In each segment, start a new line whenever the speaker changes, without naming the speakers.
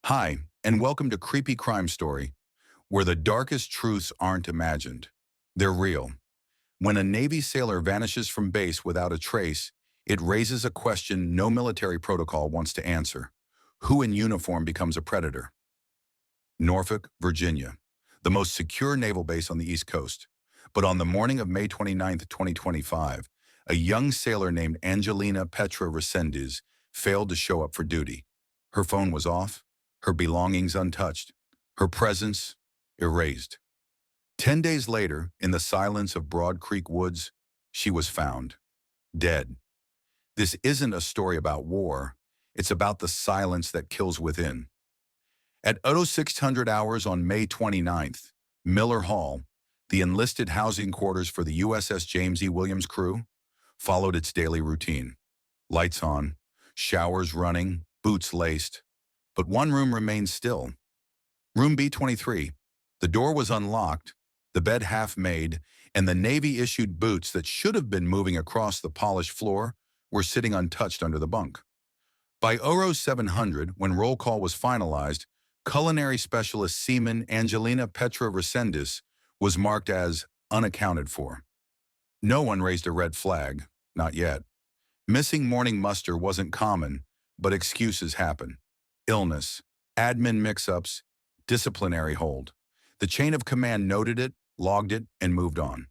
Hi, and welcome to Creepy Crime Story, where the darkest truths aren't imagined. They're real. When a Navy sailor vanishes from base without a trace, it raises a question no military protocol wants to answer. Who in uniform becomes a predator? Norfolk, Virginia, the most secure naval base on the East Coast. But on the morning of May 29th, 2025, a young sailor named Angelina Petra Resendez failed to show up for duty. Her phone was off, her belongings untouched, her presence erased. 10 days later, in the silence of Broad Creek Woods, she was found, dead. This isn't a story about war. It's about the silence that kills within. At 0600 hours on May 29th, Miller Hall, the enlisted housing quarters for the USS James E. Williams crew, followed its daily routine. Lights on, showers running, boots laced. But one room remained still. Room B-23. The door was unlocked, the bed half made, and the Navy-issued boots that should have been moving across the polished floor were sitting untouched under the bunk. By 0700, when roll call was finalized, culinary specialist seaman Angelina Petra Resendez was marked as unaccounted for. No one raised a red flag, not yet. Missing morning muster wasn't common, but excuses happen. Illness, admin mix-ups, disciplinary hold. The chain of command noted it, logged it, and moved on.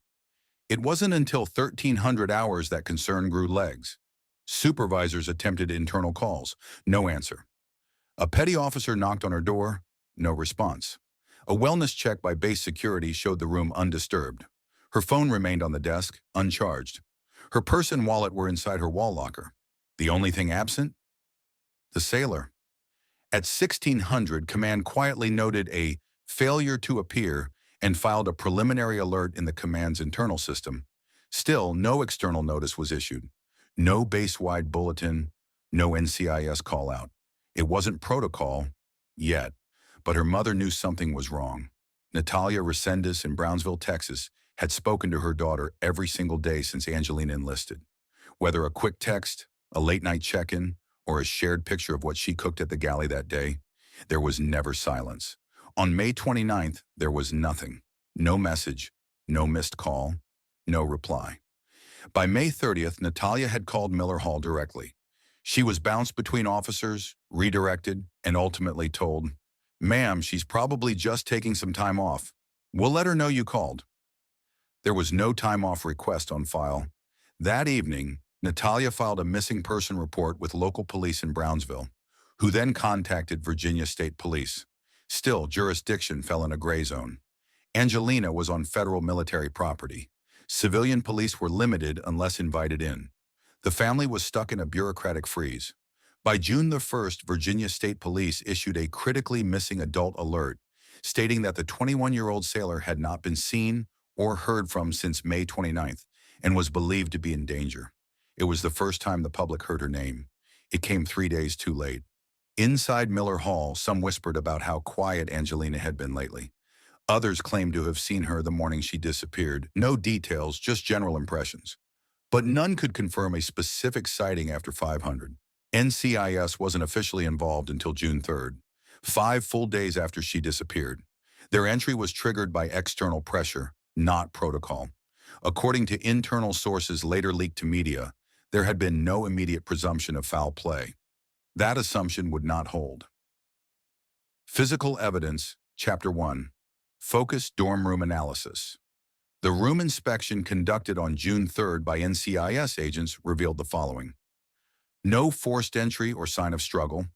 It wasn't until 1300 hours that concern grew legs. Supervisors attempted internal calls, no answer. A petty officer knocked on her door, no response. A wellness check by base security showed the room undisturbed. Her phone remained on the desk, uncharged. Her purse and wallet were inside her wall locker. The only thing absent? The sailor. At 1600, command quietly noted a failure to appear and filed a preliminary alert in the command's internal system. Still, no external notice was issued. No base-wide bulletin, no NCIS call-out. It wasn't protocol, yet, but her mother knew something was wrong. Natalia Resendez in Brownsville, Texas, had spoken to her daughter every single day since Angelina enlisted. Whether a quick text, a late-night check-in, or a shared picture of what she cooked at the galley that day, there was never silence. On May 29th, there was nothing. No message, no missed call, no reply. By May 30th, Natalia had called Miller Hall directly. She was bounced between officers, redirected, and ultimately told, "Ma'am, she's probably just taking some time off. We'll let her know you called." There was no time off request on file. That evening, Natalia filed a missing person report with local police in Brownsville, who then contacted Virginia State Police. Still, jurisdiction fell in a gray zone. Angelina was on federal military property. Civilian police were limited unless invited in. The family was stuck in a bureaucratic freeze. By June the 1st, Virginia State Police issued a critically missing adult alert, stating that the 21-year-old sailor had not been seen or heard from since May 29th and was believed to be in danger. It was the first time the public heard her name. It came 3 days too late. Inside Miller Hall, some whispered about how quiet Angelina had been lately. Others claimed to have seen her the morning she disappeared. No details, just general impressions. But none could confirm a specific sighting after 500. NCIS wasn't officially involved until June 3rd, 5 full days after she disappeared. Their entry was triggered by external pressure, not protocol. According to internal sources later leaked to media, there had been no immediate presumption of foul play. That assumption would not hold. Physical Evidence, Chapter 1. Focused Dorm Room Analysis. The room inspection conducted on June 3rd by NCIS agents revealed the following. No forced entry or sign of struggle.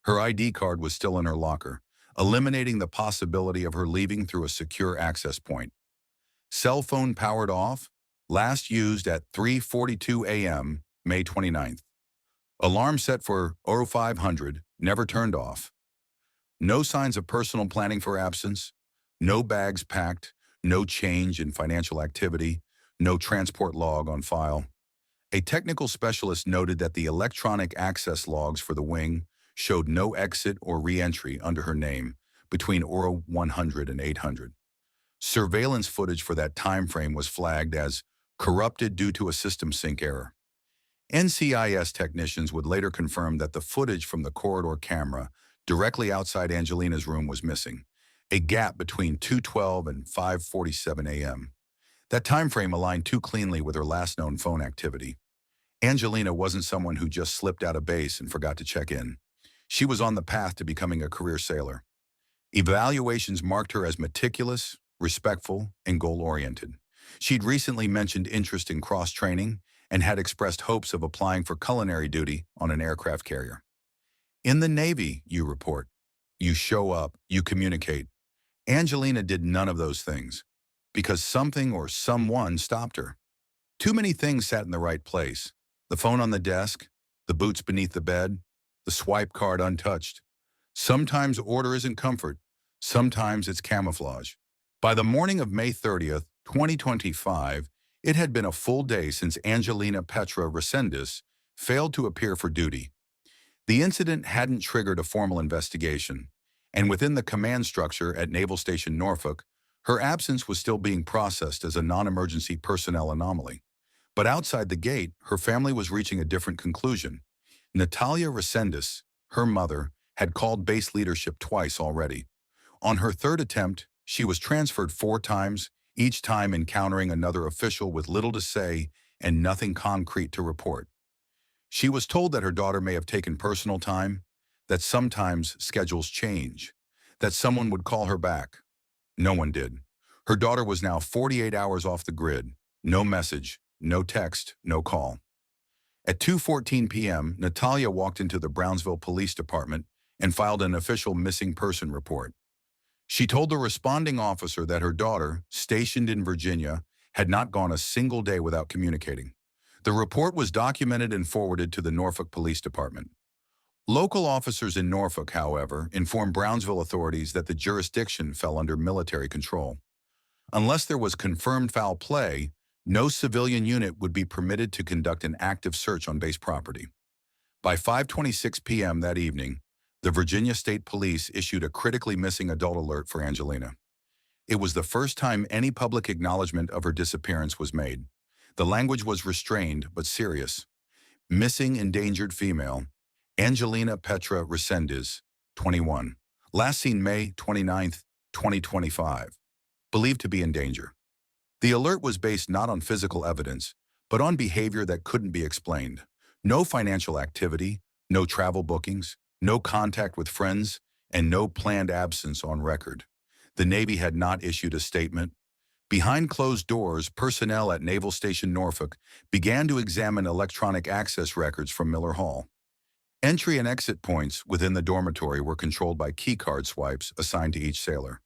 Her ID card was still in her locker, eliminating the possibility of her leaving through a secure access point. Cell phone powered off, last used at 3:42 a.m., May 29th. Alarm set for 0500, never turned off. No signs of personal planning for absence, no bags packed, no change in financial activity, no transport log on file. A technical specialist noted that the electronic access logs for the wing showed no exit or re-entry under her name between 100 and 800. Surveillance footage for that time frame was flagged as corrupted due to a system sync error. NCIS technicians would later confirm that the footage from the corridor camera directly outside Angelina's room was missing, a gap between 2:12 and 5:47 a.m. That time frame aligned too cleanly with her last known phone activity. Angelina wasn't someone who just slipped out of base and forgot to check in. She was on the path to becoming a career sailor. Evaluations marked her as meticulous, respectful, and goal-oriented. She'd recently mentioned interest in cross-training and had expressed hopes of applying for culinary duty on an aircraft carrier. In the Navy, you report. You show up, you communicate. Angelina did none of those things because something or someone stopped her. Too many things sat in the right place. The phone on the desk, the boots beneath the bed, the swipe card untouched. Sometimes order isn't comfort. Sometimes it's camouflage. By the morning of May 30th, 2025, it had been a full day since Angelina Petra Resendez failed to appear for duty. The incident hadn't triggered a formal investigation, and within the command structure at Naval Station Norfolk, her absence was still being processed as a non-emergency personnel anomaly. But outside the gate, her family was reaching a different conclusion. Natalia Resendez, her mother, had called base leadership twice already. On her third attempt, she was transferred 4 times, each time encountering another official with little to say and nothing concrete to report. She was told that her daughter may have taken personal time, that sometimes schedules change, that someone would call her back. No one did. Her daughter was now 48 hours off the grid. No message, no text, no call. At 2:14 p.m., Natalia walked into the Brownsville Police Department and filed an official missing person report. She told the responding officer that her daughter, stationed in Virginia, had not gone a single day without communicating. The report was documented and forwarded to the Norfolk Police Department. Local officers in Norfolk, however, informed Brownsville authorities that the jurisdiction fell under military control. Unless there was confirmed foul play, no civilian unit would be permitted to conduct an active search on base property. By 5:26 p.m. that evening, the Virginia State Police issued a critically missing adult alert for Angelina. It was the first time any public acknowledgement of her disappearance was made. The language was restrained but serious. Missing endangered female, Angelina Petra Resendez, 21. Last seen May 29, 2025. Believed to be in danger. The alert was based not on physical evidence, but on behavior that couldn't be explained. No financial activity, no travel bookings, no contact with friends, and no planned absence on record. The Navy had not issued a statement. Behind closed doors, personnel at Naval Station Norfolk began to examine electronic access records from Miller Hall. Entry and exit points within the dormitory were controlled by keycard swipes assigned to each sailor.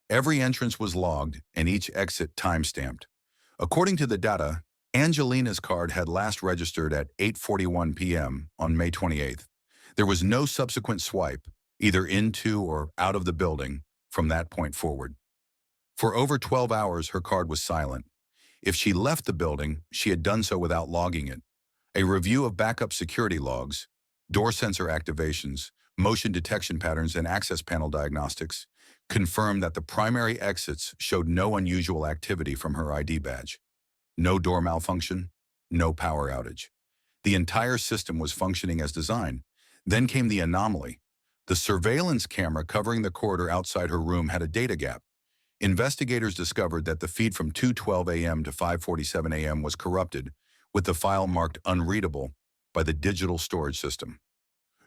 Every entrance was logged and each exit time-stamped. According to the data, Angelina's card had last registered at 8:41 p.m. on May 28th. There was no subsequent swipe, either into or out of the building, from that point forward. For over 12 hours, her card was silent. If she left the building, she had done so without logging it. A review of backup security logs, door sensor activations, motion detection patterns, and access panel diagnostics confirmed that the primary exits showed no unusual activity from her ID badge. No door malfunction, no power outage. The entire system was functioning as designed. Then came the anomaly. The surveillance camera covering the corridor outside her room had a data gap. Investigators discovered that the feed from 2:12 a.m. to 5:47 a.m. was corrupted, with the file marked unreadable by the digital storage system.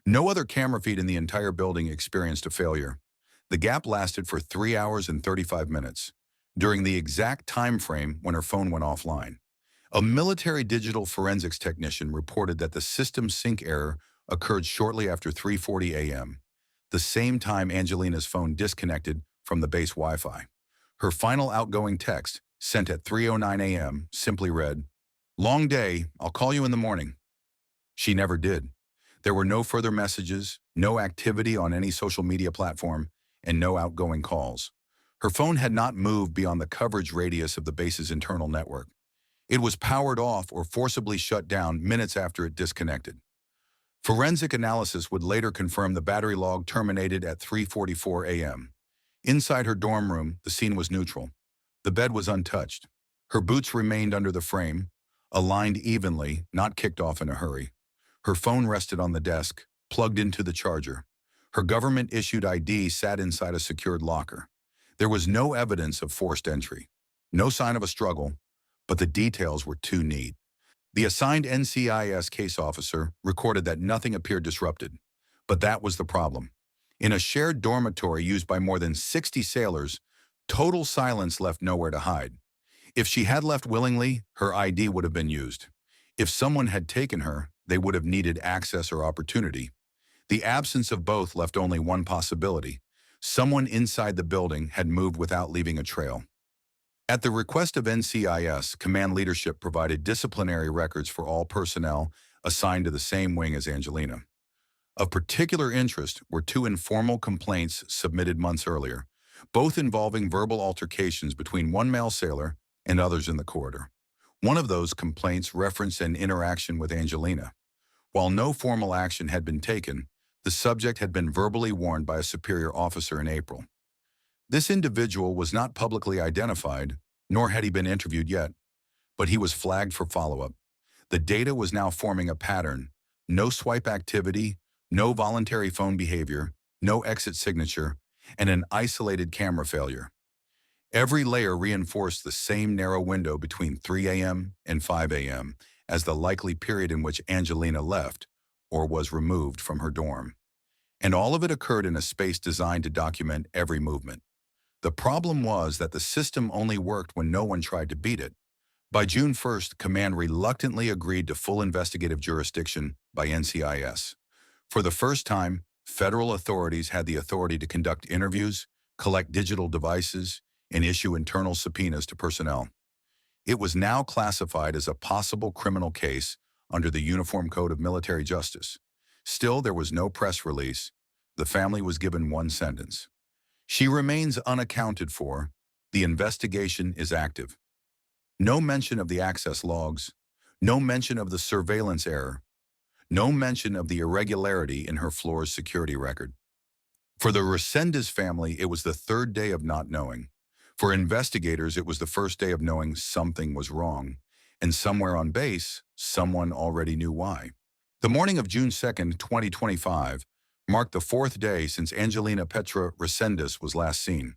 No other camera feed in the entire building experienced a failure. The gap lasted for 3 hours and 35 minutes, during the exact time frame when her phone went offline. A military digital forensics technician reported that the system sync error occurred shortly after 3:40 a.m., the same time Angelina's phone disconnected from the base Wi-Fi. Her final outgoing text, sent at 3:09 a.m., simply read, "Long day, I'll call you in the morning." She never did. There were no further messages, no activity on any social media platform, and no outgoing calls. Her phone had not moved beyond the coverage radius of the base's internal network. It was powered off or forcibly shut down minutes after it disconnected. Forensic analysis would later confirm the battery log terminated at 3:44 a.m. Inside her dorm room, the scene was neutral. The bed was untouched. Her boots remained under the frame, aligned evenly, not kicked off in a hurry. Her phone rested on the desk, plugged into the charger. Her government-issued ID sat inside a secured locker. There was no evidence of forced entry, no sign of a struggle, but the details were too neat. The assigned NCIS case officer recorded that nothing appeared disrupted, but that was the problem. In a shared dormitory used by more than 60 sailors, total silence left nowhere to hide. If she had left willingly, her ID would have been used. If someone had taken her, they would have needed access or opportunity. The absence of both left only one possibility. Someone inside the building had moved without leaving a trail. At the request of NCIS, command leadership provided disciplinary records for all personnel assigned to the same wing as Angelina. Of particular interest were two informal complaints submitted months earlier, both involving verbal altercations between one male sailor and others in the corridor. One of those complaints referenced an interaction with Angelina. While no formal action had been taken, the subject had been verbally warned by a superior officer in April. This individual was not publicly identified, nor had he been interviewed yet, but he was flagged for follow-up. The data was now forming a pattern: no swipe activity, no voluntary phone behavior, no exit signature, and an isolated camera failure. Every layer reinforced the same narrow window between 3 a.m. and 5 a.m. as the likely period in which Angelina left or was removed from her dorm. And all of it occurred in a space designed to document every movement. The problem was that the system only worked when no one tried to beat it. By June 1st, Command reluctantly agreed to full investigative jurisdiction by NCIS. For the first time, federal authorities had the authority to conduct interviews, collect digital devices, and issue internal subpoenas to personnel. It was now classified as a possible criminal case under the Uniform Code of Military Justice. Still, there was no press release. The family was given one sentence: she remains unaccounted for. The investigation is active. No mention of the access logs, no mention of the surveillance error, no mention of the irregularity in her floor's security record. For the Resendez family, it was the third day of not knowing. For investigators, it was the first day of knowing something was wrong, and somewhere on base, someone already knew why. The morning of June 2nd, 2025, marked the fourth day since Angelina Petra Resendez was last seen.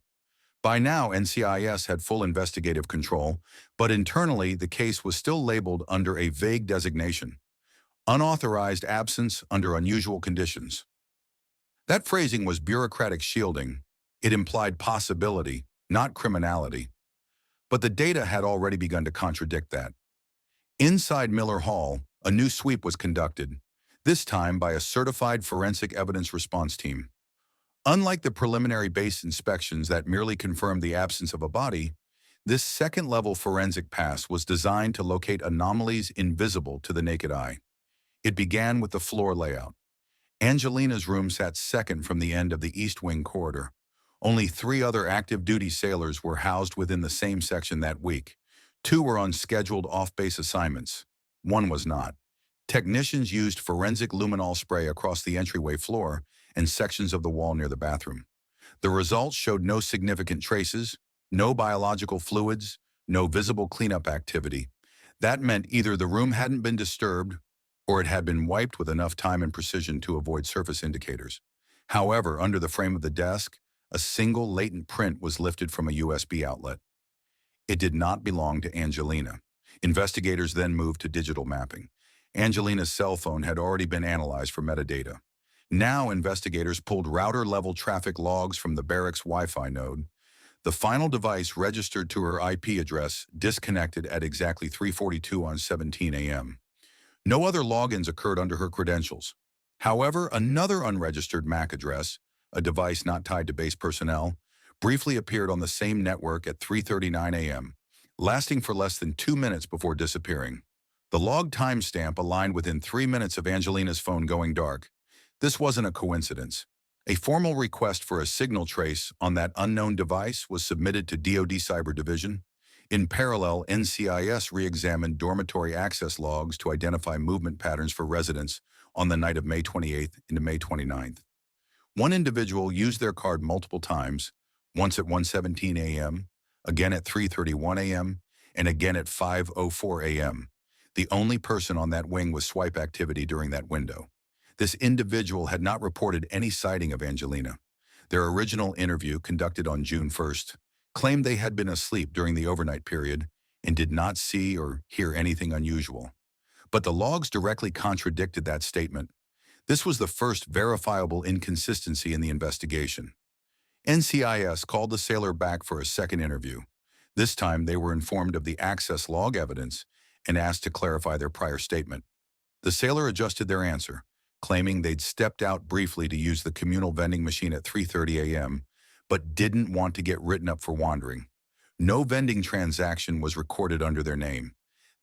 By now, NCIS had full investigative control, but internally, the case was still labeled under a vague designation: unauthorized absence under unusual conditions. That phrasing was bureaucratic shielding. It implied possibility, not criminality. But the data had already begun to contradict that. Inside Miller Hall, a new sweep was conducted, this time by a certified forensic evidence response team. Unlike the preliminary base inspections that merely confirmed the absence of a body, this second-level forensic pass was designed to locate anomalies invisible to the naked eye. It began with the floor layout. Angelina's room sat second from the end of the East Wing corridor. Only 3 other active-duty sailors were housed within the same section that week. 2 were on scheduled off-base assignments. 1 was not. Technicians used forensic luminol spray across the entryway floor and sections of the wall near the bathroom. The results showed no significant traces, no biological fluids, no visible cleanup activity. That meant either the room hadn't been disturbed or it had been wiped with enough time and precision to avoid surface indicators. However, under the frame of the desk, a single latent print was lifted from a USB outlet. It did not belong to Angelina. Investigators then moved to digital mapping. Angelina's cell phone had already been analyzed for metadata. Now investigators pulled router-level traffic logs from the barracks Wi-Fi node. The final device registered to her IP address disconnected at exactly 3:42 on 17 a.m. No other logins occurred under her credentials. However, another unregistered MAC address, a device not tied to base personnel, briefly appeared on the same network at 3:39 a.m., lasting for less than 2 minutes before disappearing. The log timestamp aligned within 3 minutes of Angelina's phone going dark. This wasn't a coincidence. A formal request for a signal trace on that unknown device was submitted to DoD Cyber Division. In parallel, NCIS re-examined dormitory access logs to identify movement patterns for residents on the night of May 28th into May 29th. One individual used their card multiple times, once at 1:17 a.m., again at 3:31 a.m., and again at 5:04 a.m. The only person on that wing with swipe activity during that window. This individual had not reported any sighting of Angelina. Their original interview, conducted on June 1st, claimed they had been asleep during the overnight period and did not see or hear anything unusual. But the logs directly contradicted that statement. This was the first verifiable inconsistency in the investigation. NCIS called the sailor back for a second interview. This time, they were informed of the access log evidence and asked to clarify their prior statement. The sailor adjusted their answer, claiming they'd stepped out briefly to use the communal vending machine at 3:30 a.m., but didn't want to get written up for wandering. No vending transaction was recorded under their name.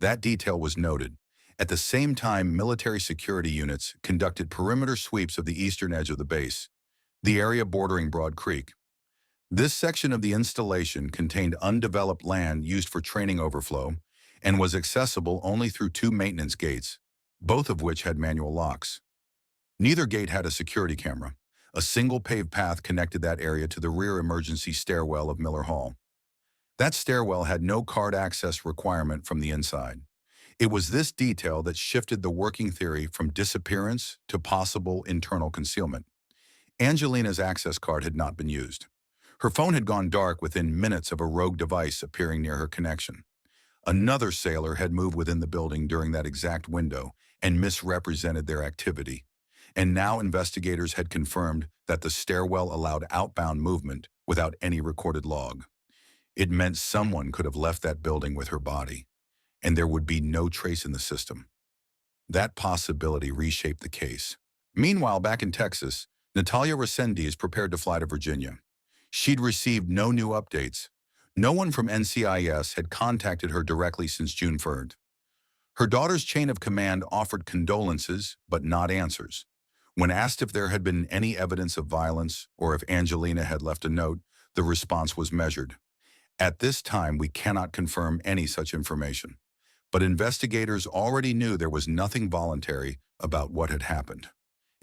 That detail was noted. At the same time, military security units conducted perimeter sweeps of the eastern edge of the base, the area bordering Broad Creek. This section of the installation contained undeveloped land used for training overflow and was accessible only through two maintenance gates, both of which had manual locks. Neither gate had a security camera. A single paved path connected that area to the rear emergency stairwell of Miller Hall. That stairwell had no card access requirement from the inside. It was this detail that shifted the working theory from disappearance to possible internal concealment. Angelina's access card had not been used. Her phone had gone dark within minutes of a rogue device appearing near her connection. Another sailor had moved within the building during that exact window and misrepresented their activity. And now investigators had confirmed that the stairwell allowed outbound movement without any recorded log. It meant someone could have left that building with her body, and there would be no trace in the system. That possibility reshaped the case. Meanwhile, back in Texas, Natalia Resendiz prepared to fly to Virginia. She'd received no new updates. No one from NCIS had contacted her directly since June 3rd. Her daughter's chain of command offered condolences, but not answers. When asked if there had been any evidence of violence or if Angelina had left a note, the response was measured. At this time, we cannot confirm any such information. But investigators already knew there was nothing voluntary about what had happened.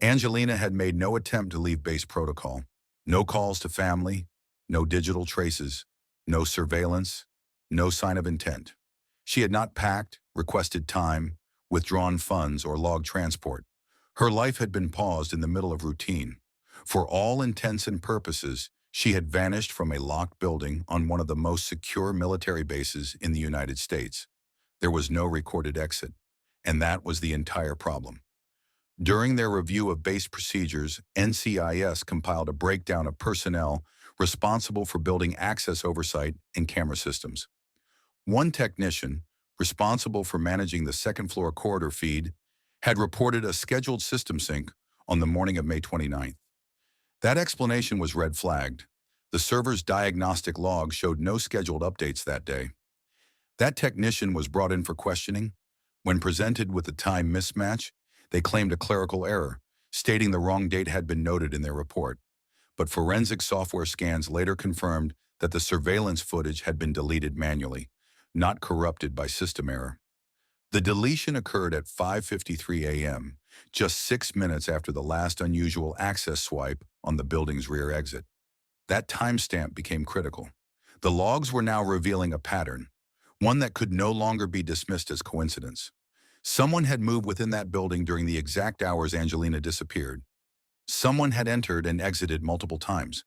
Angelina had made no attempt to leave base protocol. No calls to family, no digital traces, no surveillance, no sign of intent. She had not packed, requested time, withdrawn funds, or logged transport. Her life had been paused in the middle of routine. For all intents and purposes, she had vanished from a locked building on one of the most secure military bases in the United States. There was no recorded exit, and that was the entire problem. During their review of base procedures, NCIS compiled a breakdown of personnel responsible for building access oversight and camera systems. One technician, responsible for managing the second-floor corridor feed, had reported a scheduled system sync on the morning of May 29th. That explanation was red-flagged. The server's diagnostic log showed no scheduled updates that day. That technician was brought in for questioning. When presented with the time mismatch, they claimed a clerical error, stating the wrong date had been noted in their report. But forensic software scans later confirmed that the surveillance footage had been deleted manually, not corrupted by system error. The deletion occurred at 5:53 a.m., just 6 minutes after the last unusual access swipe on the building's rear exit. That timestamp became critical. The logs were now revealing a pattern, one that could no longer be dismissed as coincidence. Someone had moved within that building during the exact hours Angelina disappeared. Someone had entered and exited multiple times,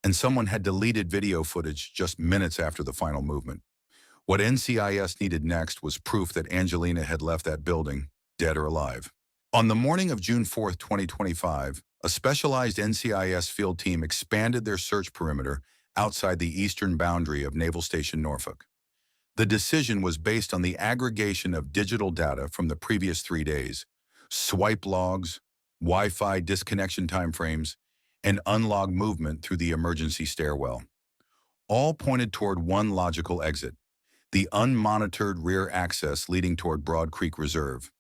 and someone had deleted video footage just minutes after the final movement. What NCIS needed next was proof that Angelina had left that building, dead or alive. On the morning of June 4, 2025, a specialized NCIS field team expanded their search perimeter outside the eastern boundary of Naval Station Norfolk. The decision was based on the aggregation of digital data from the previous 3 days, swipe logs, Wi-Fi disconnection timeframes, and unlogged movement through the emergency stairwell. All pointed toward one logical exit: the unmonitored rear access leading toward Broad Creek Reserve.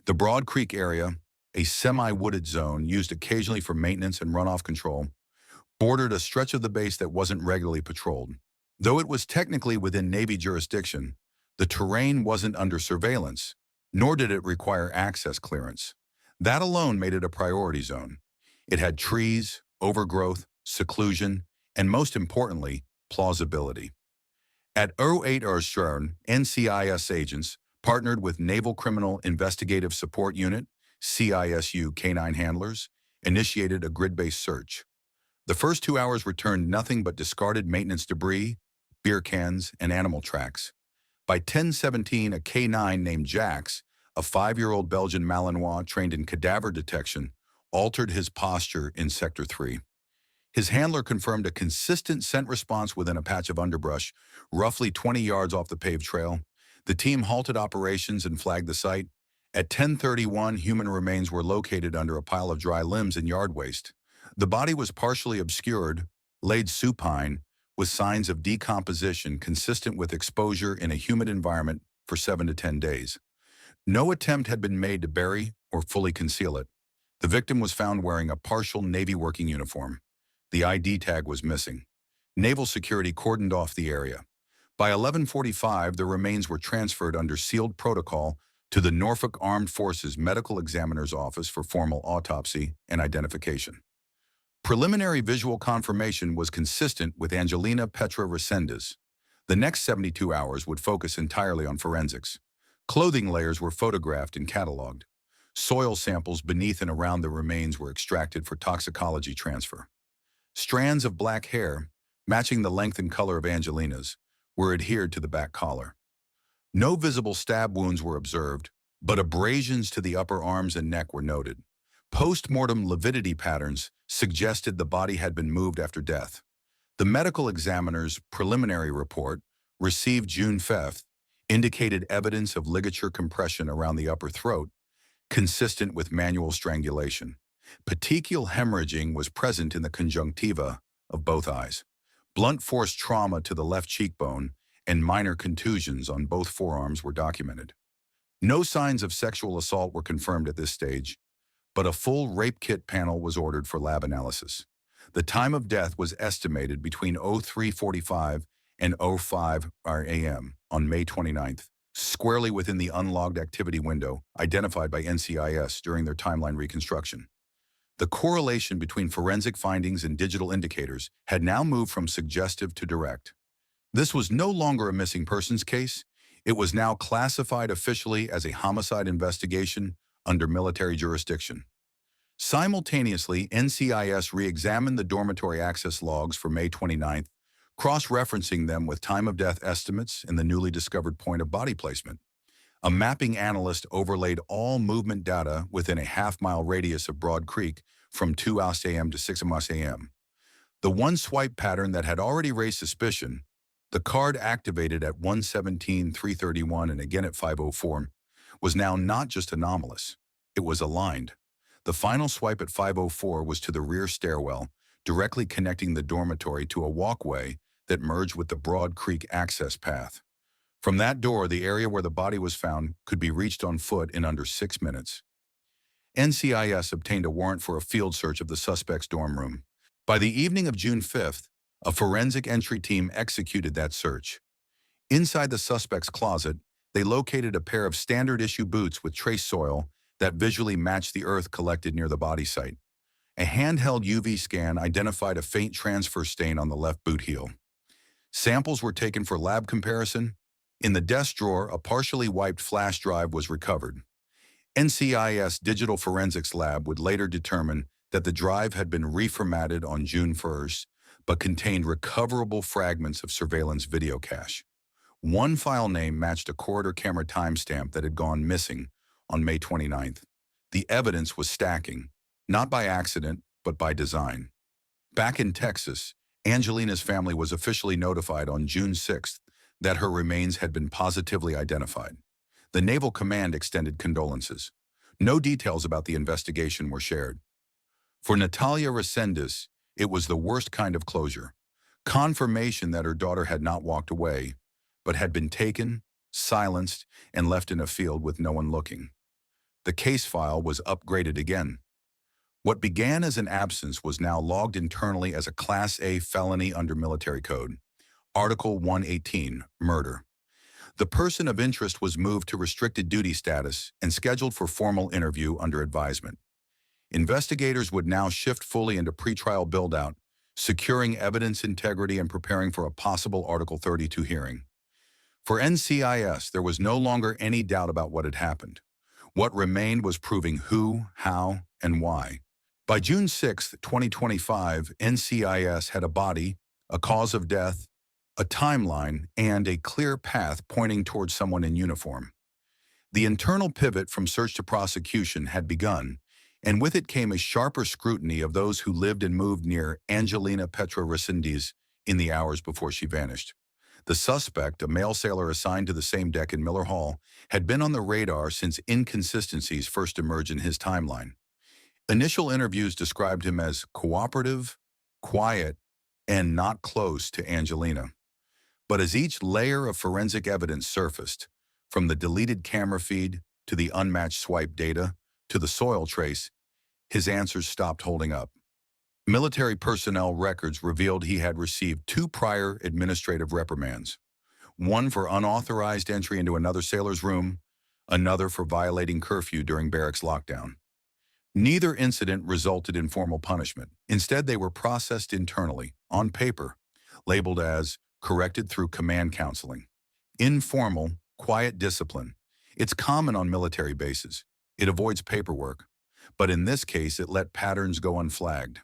The Broad Creek area, a semi-wooded zone used occasionally for maintenance and runoff control, bordered a stretch of the base that wasn't regularly patrolled. Though it was technically within Navy jurisdiction, the terrain wasn't under surveillance, nor did it require access clearance. That alone made it a priority zone. It had trees, overgrowth, seclusion, and most importantly, plausibility. At 08 Earthstern, NCIS agents partnered with Naval Criminal Investigative Support Unit, CISU canine handlers initiated a grid-based search. The first 2 hours returned nothing but discarded maintenance debris, beer cans, and animal tracks. By 10:17, a K9 named Jax, a 5-year-old Belgian Malinois trained in cadaver detection, altered his posture in Sector 3. His handler confirmed a consistent scent response within a patch of underbrush, roughly 20 yards off the paved trail. The team halted operations and flagged the site. At 10:31, human remains were located under a pile of dry limbs and yard waste. The body was partially obscured, laid supine, with signs of decomposition consistent with exposure in a humid environment for 7 to 10 days. No attempt had been made to bury or fully conceal it. The victim was found wearing a partial Navy working uniform. The ID tag was missing. Naval security cordoned off the area. By 11:45, the remains were transferred under sealed protocol to the Norfolk Armed Forces Medical Examiner's Office for formal autopsy and identification. Preliminary visual confirmation was consistent with Angelina Petra Resendez. The next 72 hours would focus entirely on forensics. Clothing layers were photographed and cataloged. Soil samples beneath and around the remains were extracted for toxicology transfer. Strands of black hair, matching the length and color of Angelina's, were adhered to the back collar. No visible stab wounds were observed, but abrasions to the upper arms and neck were noted. Post-mortem lividity patterns suggested the body had been moved after death. The medical examiner's preliminary report, received June 5th, indicated evidence of ligature compression around the upper throat, consistent with manual strangulation. Petechial hemorrhaging was present in the conjunctiva of both eyes. Blunt force trauma to the left cheekbone and minor contusions on both forearms were documented. No signs of sexual assault were confirmed at this stage, but a full rape kit panel was ordered for lab analysis. The time of death was estimated between 03:45 and 05 a.m. on May 29th, squarely within the unlogged activity window identified by NCIS during their timeline reconstruction. The correlation between forensic findings and digital indicators had now moved from suggestive to direct. This was no longer a missing persons case. It was now classified officially as a homicide investigation under military jurisdiction. Simultaneously, NCIS re-examined the dormitory access logs for May 29th, cross-referencing them with time of death estimates and the newly discovered point of body placement. A mapping analyst overlaid all movement data within a half-mile radius of Broad Creek from 2 a.m. to 6 a.m. The one swipe pattern that had already raised suspicion, the card activated at 1:17, 3:31, and again at 5:04, was now not just anomalous. It was aligned. The final swipe at 5:04 was to the rear stairwell, directly connecting the dormitory to a walkway that merged with the Broad Creek access path. From that door, the area where the body was found could be reached on foot in under 6 minutes. NCIS obtained a warrant for a field search of the suspect's dorm room. By the evening of June 5th, a forensic entry team executed that search. Inside the suspect's closet, they located a pair of standard-issue boots with trace soil that visually matched the earth collected near the body site. A handheld UV scan identified a faint transfer stain on the left boot heel. Samples were taken for lab comparison. In the desk drawer, a partially wiped flash drive was recovered. NCIS Digital Forensics Lab would later determine that the drive had been reformatted on June 1st, but contained recoverable fragments of surveillance video cache. One file name matched a corridor camera timestamp that had gone missing on May 29th. The evidence was stacking, not by accident, but by design. Back in Texas, Angelina's family was officially notified on June 6th that her remains had been positively identified. The Naval Command extended condolences. No details about the investigation were shared. For Natalia Resendez, it was the worst kind of closure. Confirmation that her daughter had not walked away, but had been taken, silenced, and left in a field with no one looking. The case file was upgraded again. What began as an absence was now logged internally as a Class A felony under military code. Article 118, murder. The person of interest was moved to restricted duty status and scheduled for formal interview under advisement. Investigators would now shift fully into pretrial build-out, securing evidence integrity and preparing for a possible Article 32 hearing. For NCIS, there was no longer any doubt about what had happened. What remained was proving who, how, and why. By June 6, 2025, NCIS had a body, a cause of death, a timeline, and a clear path pointing towards someone in uniform. The internal pivot from search to prosecution had begun, and with it came a sharper scrutiny of those who lived and moved near Angelina Petra Resendez in the hours before she vanished. The suspect, a male sailor assigned to the same deck in Miller Hall, had been on the radar since inconsistencies first emerged in his timeline. Initial interviews described him as cooperative, quiet, and not close to Angelina. But as each layer of forensic evidence surfaced, from the deleted camera feed to the unmatched swipe data to the soil trace, his answers stopped holding up. Military personnel records revealed he had received 2 prior administrative reprimands, one for unauthorized entry into another sailor's room, another for violating curfew during barracks lockdown. Neither incident resulted in formal punishment. Instead, they were processed internally, on paper, labeled as corrected through command counseling. Informal, quiet discipline. It's common on military bases. It avoids paperwork. But in this case, it let patterns go unflagged.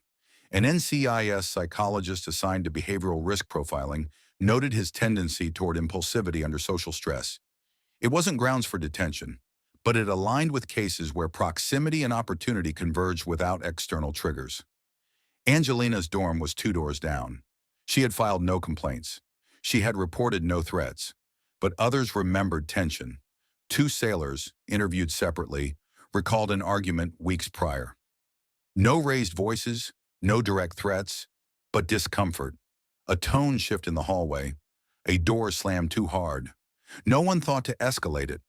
An NCIS psychologist assigned to behavioral risk profiling noted his tendency toward impulsivity under social stress. It wasn't grounds for detention, but it aligned with cases where proximity and opportunity converged without external triggers. Angelina's dorm was 2 doors down. She had filed no complaints. She had reported no threats. But others remembered tension. 2 sailors, interviewed separately, recalled an argument weeks prior. No raised voices, no direct threats, but discomfort. A tone shift in the hallway. A door slammed too hard. No one thought to escalate it.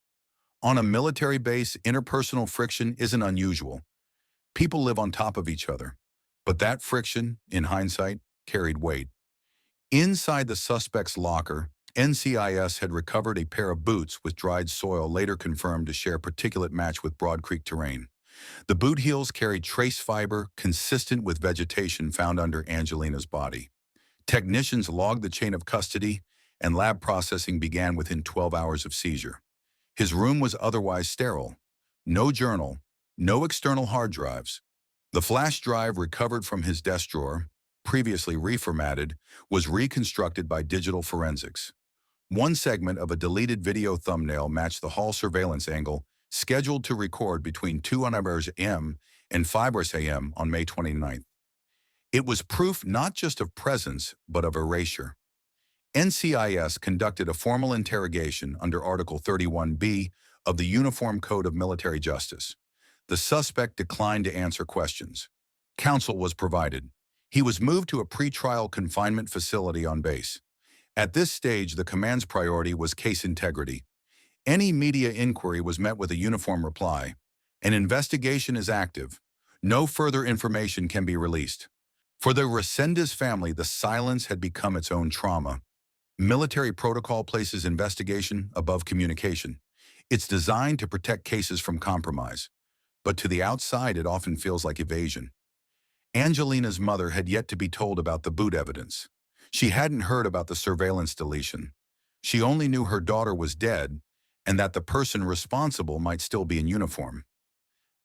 On a military base, interpersonal friction isn't unusual. People live on top of each other. But that friction, in hindsight, carried weight. Inside the suspect's locker, NCIS had recovered a pair of boots with dried soil later confirmed to share particulate match with Broad Creek terrain. The boot heels carried trace fiber consistent with vegetation found under Angelina's body. Technicians logged the chain of custody, and lab processing began within 12 hours of seizure. His room was otherwise sterile. No journal, no external hard drives. The flash drive recovered from his desk drawer, previously reformatted, was reconstructed by digital forensics. One segment of a deleted video thumbnail matched the hall surveillance angle scheduled to record between 2 a.m. and 5 a.m. on May 29th. It was proof not just of presence, but of erasure. NCIS conducted a formal interrogation under Article 31B of the Uniform Code of Military Justice. The suspect declined to answer questions. Counsel was provided. He was moved to a pretrial confinement facility on base. At this stage, the command's priority was case integrity. Any media inquiry was met with a uniform reply. An investigation is active. No further information can be released. For the Resendez family, the silence had become its own trauma. Military protocol places investigation above communication. It's designed to protect cases from compromise. But to the outside, it often feels like evasion. Angelina's mother had yet to be told about the boot evidence. She hadn't heard about the surveillance deletion. She only knew her daughter was dead and that the person responsible might still be in uniform.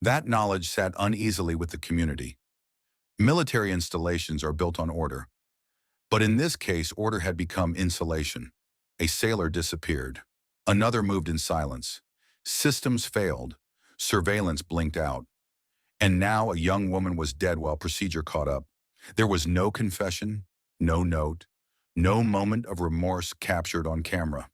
That knowledge sat uneasily with the community. Military installations are built on order. But in this case, order had become insulation. A sailor disappeared. Another moved in silence. Systems failed. Surveillance blinked out. And now a young woman was dead while procedure caught up. There was no confession, no note, no moment of remorse captured on camera.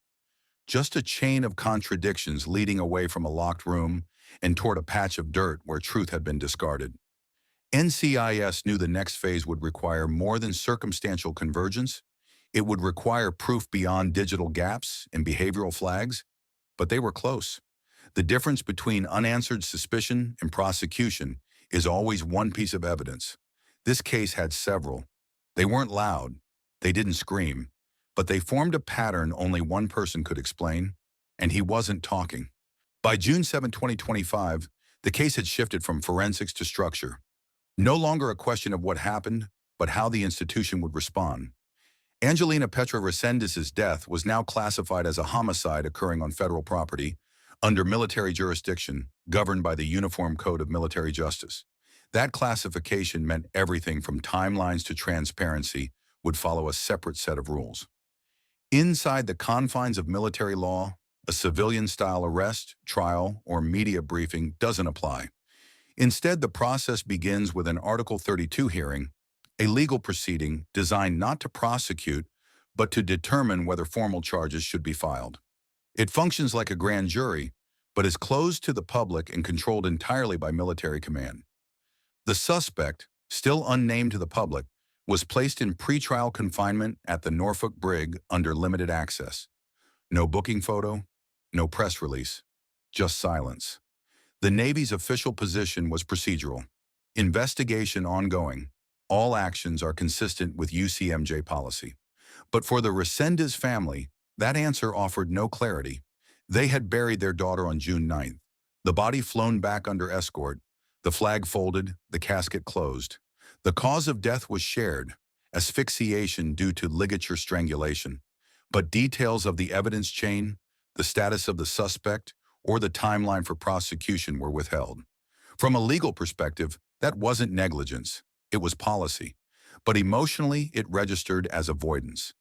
Just a chain of contradictions leading away from a locked room and toward a patch of dirt where truth had been discarded. NCIS knew the next phase would require more than circumstantial convergence. It would require proof beyond digital gaps and behavioral flags, but they were close. The difference between unanswered suspicion and prosecution is always one piece of evidence. This case had several. They weren't loud, they didn't scream, but they formed a pattern only one person could explain, and he wasn't talking. By June 7, 2025, the case had shifted from forensics to structure. No longer a question of what happened, but how the institution would respond. Angelina Petra Resendez's death was now classified as a homicide occurring on federal property, under military jurisdiction, governed by the Uniform Code of Military Justice. That classification meant everything from timelines to transparency would follow a separate set of rules. Inside the confines of military law, a civilian-style arrest, trial, or media briefing doesn't apply. Instead, the process begins with an Article 32 hearing, a legal proceeding designed not to prosecute, but to determine whether formal charges should be filed. It functions like a grand jury, but is closed to the public and controlled entirely by military command. The suspect, still unnamed to the public, was placed in pretrial confinement at the Norfolk Brig under limited access. No booking photo, no press release, just silence. The Navy's official position was procedural. Investigation ongoing. All actions are consistent with UCMJ policy. But for the Resendez family, that answer offered no clarity. They had buried their daughter on June 9th. The body flown back under escort, the flag folded, the casket closed. The cause of death was shared, asphyxiation due to ligature strangulation. But details of the evidence chain, the status of the suspect, or the timeline for prosecution were withheld. From a legal perspective, that wasn't negligence, it was policy. But emotionally, it registered as avoidance.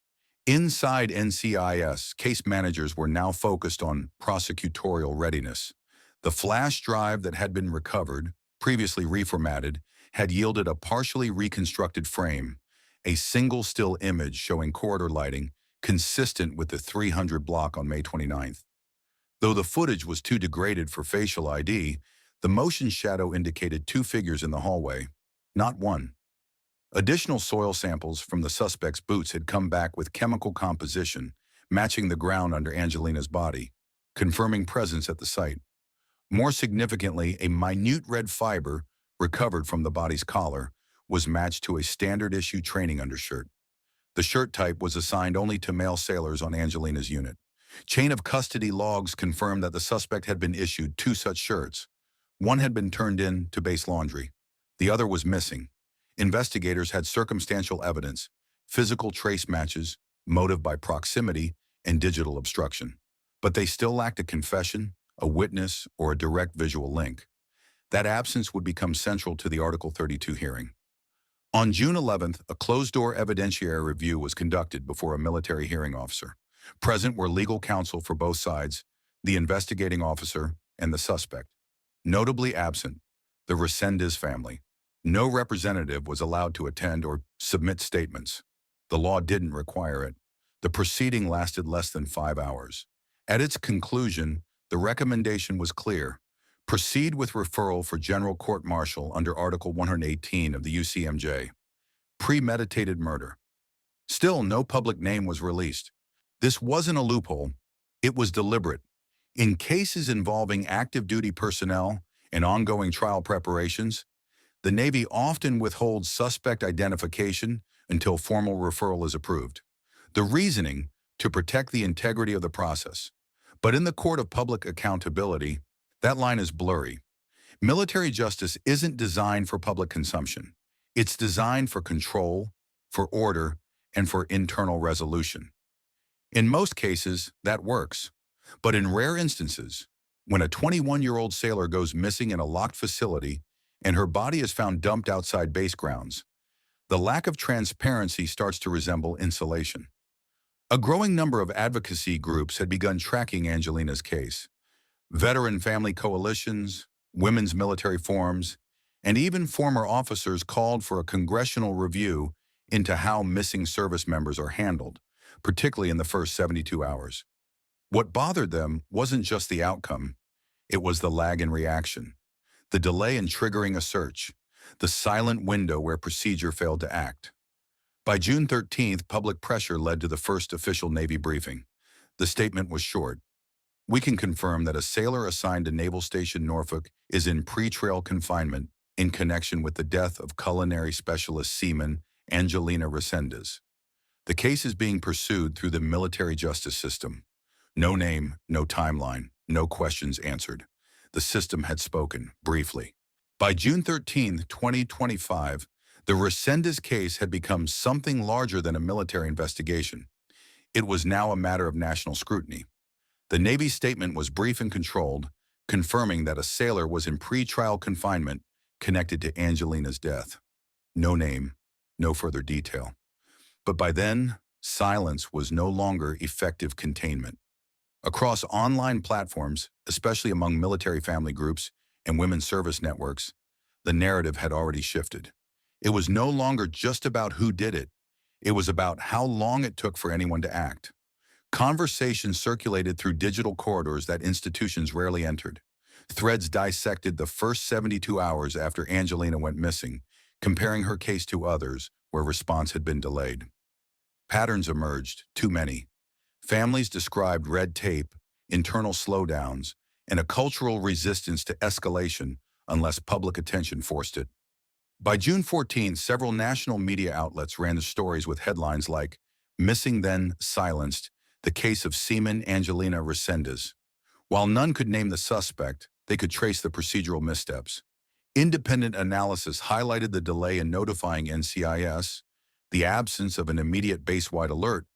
Inside NCIS, case managers were now focused on prosecutorial readiness. The flash drive that had been recovered, previously reformatted, had yielded a partially reconstructed frame, a single still image showing corridor lighting, consistent with the 300 block on May 29th. Though the footage was too degraded for facial ID, the motion shadow indicated two figures in the hallway, not one. Additional soil samples from the suspect's boots had come back with chemical composition, matching the ground under Angelina's body, confirming presence at the site. More significantly, a minute red fiber, recovered from the body's collar, was matched to a standard-issue training undershirt. The shirt type was assigned only to male sailors on Angelina's unit. Chain of custody logs confirmed that the suspect had been issued two such shirts. One had been turned in to base laundry. The other was missing. Investigators had circumstantial evidence, physical trace matches, motive by proximity, and digital obstruction. But they still lacked a confession, a witness, or a direct visual link. That absence would become central to the Article 32 hearing. On June 11th, a closed-door evidentiary review was conducted before a military hearing officer. Present were legal counsel for both sides, the investigating officer, and the suspect. Notably absent, the Resendez family. No representative was allowed to attend or submit statements. The law didn't require it. The proceeding lasted less than 5 hours. At its conclusion, the recommendation was clear. Proceed with referral for general court-martial under Article 118 of the UCMJ. Premeditated murder. Still, no public name was released. This wasn't a loophole. It was deliberate. In cases involving active duty personnel and ongoing trial preparations, the Navy often withholds suspect identification until formal referral is approved. The reasoning, to protect the integrity of the process. But in the court of public accountability, that line is blurry. Military justice isn't designed for public consumption. It's designed for control, for order, and for internal resolution. In most cases, that works. But in rare instances, when a 21-year-old sailor goes missing in a locked facility and her body is found dumped outside base grounds, the lack of transparency starts to resemble insulation. A growing number of advocacy groups had begun tracking Angelina's case. Veteran family coalitions, women's military forums, and even former officers called for a congressional review into how missing service members are handled, particularly in the first 72 hours. What bothered them wasn't just the outcome, it was the lag in reaction, the delay in triggering a search, the silent window where procedure failed to act. By June 13th, public pressure led to the first official Navy briefing. The statement was short. We can confirm that a sailor assigned to Naval Station Norfolk is in pre-trial confinement in connection with the death of culinary specialist seaman Angelina Resendez. The case is being pursued through the military justice system. No name, no timeline, no questions answered. The system had spoken, briefly. By June 13, 2025, the Resendez case had become something larger than a military investigation. It was now a matter of national scrutiny. The Navy's statement was brief and controlled, confirming that a sailor was in pre-trial confinement connected to Angelina's death. No name, no further detail. But by then, silence was no longer effective containment. Across online platforms, especially among military family groups and women's service networks, the narrative had already shifted. It was no longer just about who did it. It was about how long it took for anyone to act. Conversations circulated through digital corridors that institutions rarely entered. Threads dissected the first 72 hours after Angelina went missing, comparing her case to others where response had been delayed. Patterns emerged, too many. Families described red tape, internal slowdowns, and a cultural resistance to escalation unless public attention forced it. By June 14, several national media outlets ran the stories with headlines like, "Missing Then Silenced, the case of Seaman Angelina Resendez." While none could name the suspect, they could trace the procedural missteps. Independent analysis highlighted the delay in notifying NCIS, the absence of an immediate base-wide alert,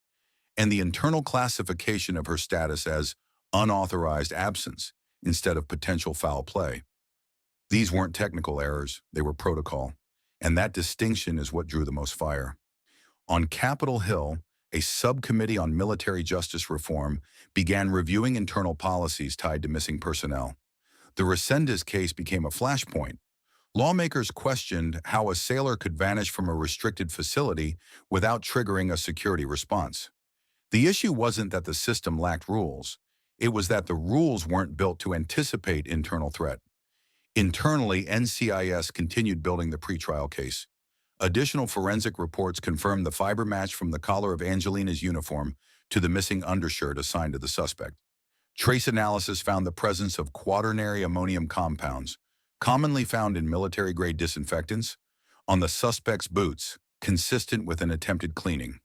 and the internal classification of her status as unauthorized absence instead of potential foul play. These weren't technical errors, they were protocol, and that distinction is what drew the most fire. On Capitol Hill, a subcommittee on military justice reform began reviewing internal policies tied to missing personnel. The Resendez case became a flashpoint. Lawmakers questioned how a sailor could vanish from a restricted facility without triggering a security response. The issue wasn't that the system lacked rules. It was that the rules weren't built to anticipate internal threat. Internally, NCIS continued building the pretrial case. Additional forensic reports confirmed the fiber match from the collar of Angelina's uniform to the missing undershirt assigned to the suspect. Trace analysis found the presence of quaternary ammonium compounds, commonly found in military-grade disinfectants, on the suspect's boots, consistent with an attempted cleaning.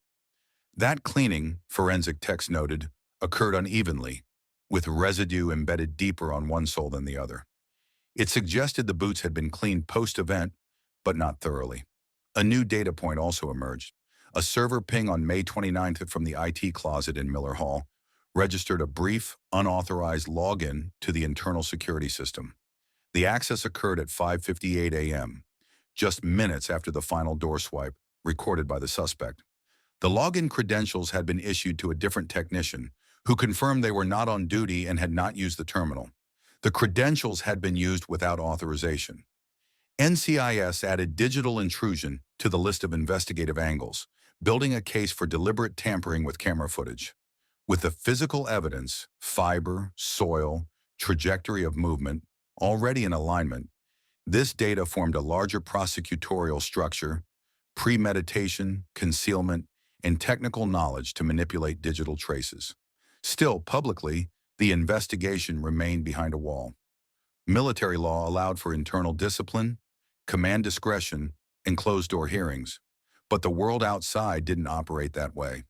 That cleaning, forensic techs noted, occurred unevenly, with residue embedded deeper on one sole than the other. It suggested the boots had been cleaned post-event, but not thoroughly. A new data point also emerged. A server ping on May 29th from the IT closet in Miller Hall registered a brief, unauthorized login to the internal security system. The access occurred at 5:58 a.m., just minutes after the final door swipe, recorded by the suspect. The login credentials had been issued to a different technician, who confirmed they were not on duty and had not used the terminal. The credentials had been used without authorization. NCIS added digital intrusion to the list of investigative angles, building a case for deliberate tampering with camera footage. With the physical evidence, fiber, soil, trajectory of movement, already in alignment, this data formed a larger prosecutorial structure, premeditation, concealment, and technical knowledge to manipulate digital traces. Still, publicly, the investigation remained behind a wall. Military law allowed for internal discipline, command discretion, and closed-door hearings, but the world outside didn't operate that way.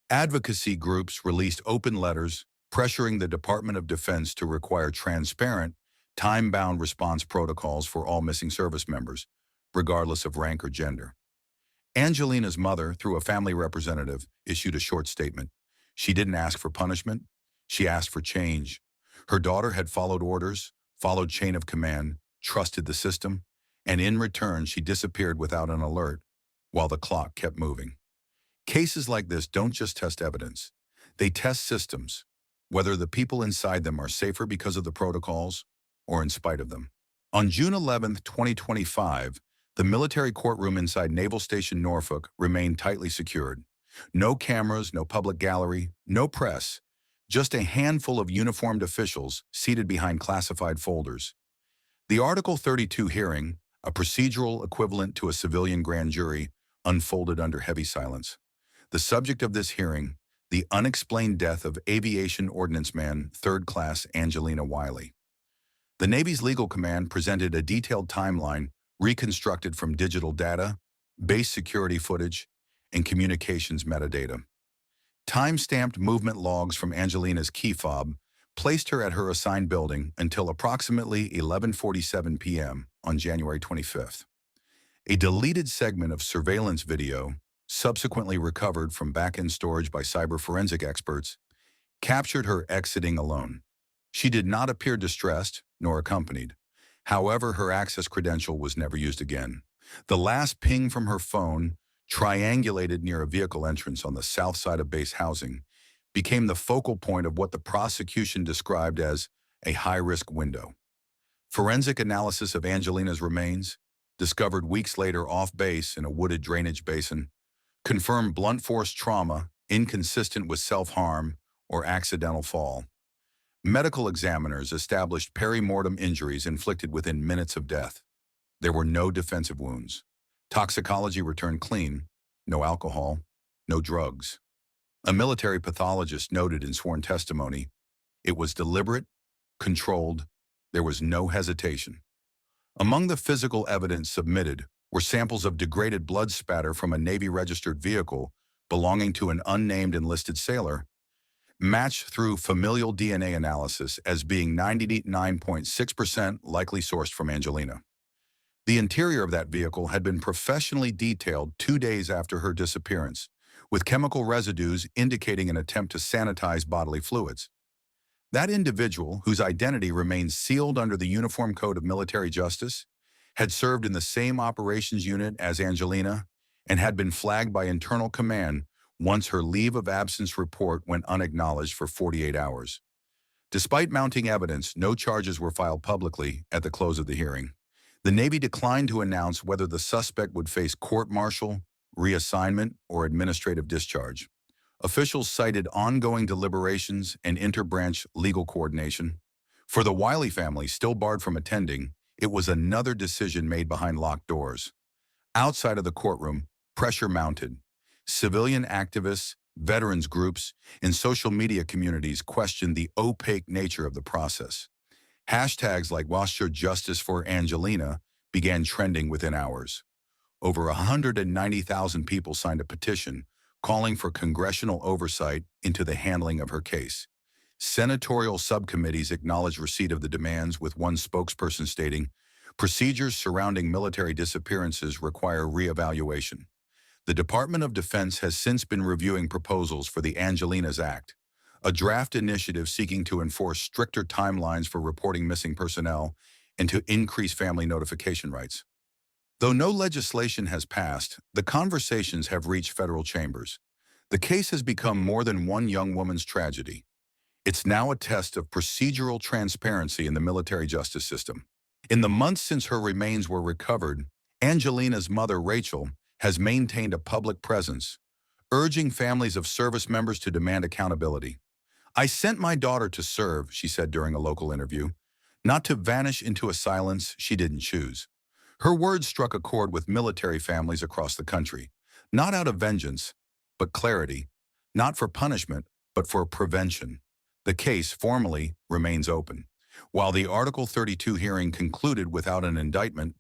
Advocacy groups released open letters pressuring the Department of Defense to require transparent, time-bound response protocols for all missing service members, regardless of rank or gender. Angelina's mother, through a family representative, issued a short statement. She didn't ask for punishment. She asked for change. Her daughter had followed orders, followed chain of command, trusted the system, and in return she disappeared without an alert, while the clock kept moving. Cases like this don't just test evidence. They test systems, whether the people inside them are safer because of the protocols or in spite of them. On June 11, 2025, the military courtroom inside Naval Station Norfolk remained tightly secured. No cameras, no public gallery, no press, just a handful of uniformed officials seated behind classified folders. The Article 32 hearing, a procedural equivalent to a civilian grand jury, unfolded under heavy silence. The subject of this hearing, the unexplained death of aviation ordnanceman 3rd Class Angelina Wiley. The Navy's legal command presented a detailed timeline reconstructed from digital data, base security footage, and communications metadata. Time-stamped movement logs from Angelina's key fob placed her at her assigned building until approximately 11:47 p.m. on January 25th. A deleted segment of surveillance video, subsequently recovered from back-end storage by cyber forensic experts, captured her exiting alone. She did not appear distressed nor accompanied. However, her access credential was never used again. The last ping from her phone, triangulated near a vehicle entrance on the south side of base housing, became the focal point of what the prosecution described as a high-risk window. Forensic analysis of Angelina's remains, discovered weeks later off base in a wooded drainage basin, confirmed blunt force trauma inconsistent with self-harm or accidental fall. Medical examiners established perimortem injuries inflicted within minutes of death. There were no defensive wounds. Toxicology returned clean, no alcohol, no drugs. A military pathologist noted in sworn testimony, it was deliberate, controlled, there was no hesitation. Among the physical evidence submitted were samples of degraded blood spatter from a Navy-registered vehicle belonging to an unnamed enlisted sailor, matched through familial DNA analysis as being 99.6% likely sourced from Angelina. The interior of that vehicle had been professionally detailed 2 days after her disappearance, with chemical residues indicating an attempt to sanitize bodily fluids. That individual, whose identity remains sealed under the Uniform Code of Military Justice, had served in the same operations unit as Angelina and had been flagged by internal command once her leave of absence report went unacknowledged for 48 hours. Despite mounting evidence, no charges were filed publicly at the close of the hearing. The Navy declined to announce whether the suspect would face court-martial, reassignment, or administrative discharge. Officials cited ongoing deliberations and interbranch legal coordination. For the Wiley family, still barred from attending, it was another decision made behind locked doors. Outside of the courtroom, pressure mounted. Civilian activists, veterans groups, and social media communities questioned the opaque nature of the process. Hashtags like "Washer Justice for Angelina" began trending within hours. Over 190,000 people signed a petition calling for congressional oversight into the handling of her case. Senatorial subcommittees acknowledged receipt of the demands, with one spokesperson stating, "Procedures surrounding military disappearances require reevaluation." The Department of Defense has since been reviewing proposals for the Angelina's Act, a draft initiative seeking to enforce stricter timelines for reporting missing personnel and to increase family notification rights. Though no legislation has passed, the conversations have reached federal chambers. The case has become more than one young woman's tragedy. It's now a test of procedural transparency in the military justice system. In the months since her remains were recovered, Angelina's mother, Rachel, has maintained a public presence, urging families of service members to demand accountability. "I sent my daughter to serve," she said during a local interview, "not to vanish into a silence she didn't choose." Her words struck a chord with military families across the country, not out of vengeance, but clarity, not for punishment, but for prevention. The case formally remains open. While the Article 32 hearing concluded without an indictment,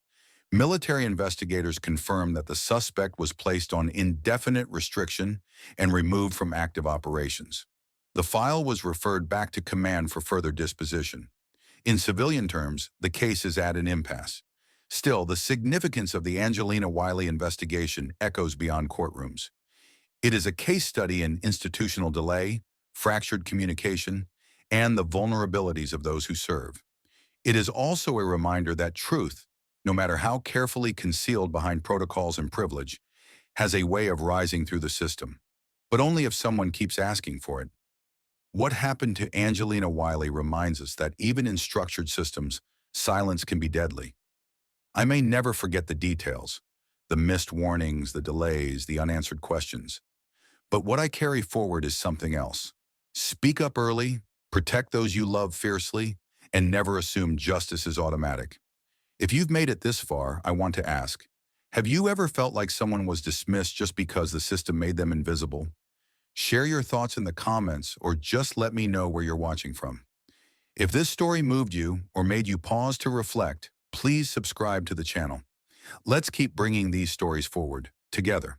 military investigators confirmed that the suspect was placed on indefinite restriction and removed from active operations. The file was referred back to command for further disposition. In civilian terms, the case is at an impasse. Still, the significance of the Angelina Wiley investigation echoes beyond courtrooms. It is a case study in institutional delay, fractured communication, and the vulnerabilities of those who serve. It is also a reminder that truth, no matter how carefully concealed behind protocols and privilege, has a way of rising through the system, but only if someone keeps asking for it. What happened to Angelina Wiley reminds us that even in structured systems, silence can be deadly. I may never forget the details, the missed warnings, the delays, the unanswered questions. But what I carry forward is something else. Speak up early, protect those you love fiercely, and never assume justice is automatic. If you've made it this far, I want to ask, have you ever felt like someone was dismissed just because the system made them invisible? Share your thoughts in the comments, or just let me know where you're watching from. If this story moved you or made you pause to reflect, please subscribe to the channel. Let's keep bringing these stories forward, together.